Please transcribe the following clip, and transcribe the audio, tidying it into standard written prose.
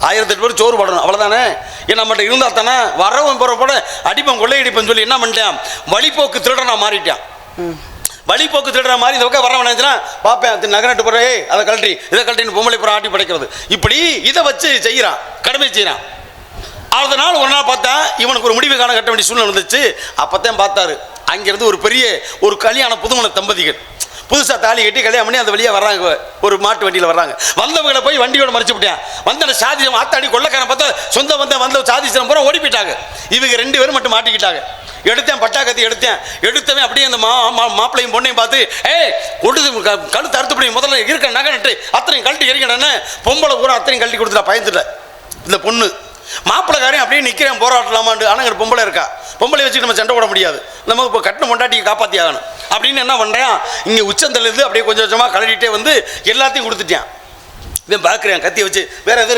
1008 பேர் சோறு போடணும், அவ்வளோதானே. ஏன் நம்மகிட்ட இருந்தால் தானே வரவும் போகிற அடிப்பம் கொள்ளையடிப்பேன்னு சொல்லி என்ன பண்ணிட்டேன், வழிபோக்கு திருடனா மாறிட்டான். வழிபோக்கு திருடுற மாதிரி இந்த பக்கம் வர வேணாச்சுன்னா பார்ப்பேன், நகரட்டு போகிற அதை கழட்டி இதை கழட்டின்னு பொம்பளை புறம் ஆட்டி படைக்கிறது. இப்படி இதை வச்சு செய்கிறான், கடமை செய்கிறான். அதனால் ஒரு நாள் பார்த்தா இவனுக்கு ஒரு முடிவு காலம் கட்ட வேண்டிய சூழ்நிலை வந்துச்சு. அப்போத்தான் பார்த்தாரு, அங்கேருந்து ஒரு பெரிய ஒரு கல்யாண புதுமண தம்பதிகள் புதுசாக தாலி கட்டி கல்யாணம் பண்ணி அந்த வழியாக வர்றாங்க, ஒரு மாட்டு வண்டியில் வர்றாங்க. வந்தவங்களை போய் வண்டியோட மறைச்சு விட்டேன். வந்த சாதிசம் ஆத்தாடி கொள்ளக்காரன் பார்த்தா சொந்த வந்த சாதிசம் பூரா ஓடி போயிட்டாங்க. இவங்க 2 பேரும் மட்டும் மாட்டிக்கிட்டாங்க. எடுத்தேன், பட்டாக்கத்தி எடுத்தவன் அப்படியே அந்த மாப்பிள்ளையும் பொண்ணையும் பார்த்து கொடுத்து கழுத்து அறுத்துப்படி முதல்ல இருக்க நகை நட்டு அத்தனையும் கழட்டி எரிக்கணுன்னு பொம்பளை பூரா அத்தனையும் கழட்டி கொடுத்துட்டா. பயந்துட்ட இந்த பொண்ணு. மாப்பிள்ளைக்காரையும் அப்படியே நிற்கிறேன் போராட்டலாமாண்டு. ஆனால் அங்கே பொம்பளை இருக்கா, பொம்பளை வச்சுட்டு நம்ம சண்டை போட முடியாது, நம்ம இப்போ கட்டின பொண்டாட்டியை காப்பாற்றி ஆகணும் அப்படின்னு என்ன பண்ணுறேன், இங்கே உச்சந்தலேருந்து அப்படியே கொஞ்சம் கொஞ்சமாக கழட்டிகிட்டே வந்து எல்லாத்தையும் கொடுத்துட்டேன். இவன் பார்க்குறேன் கத்தியை வச்சு, வேறு எது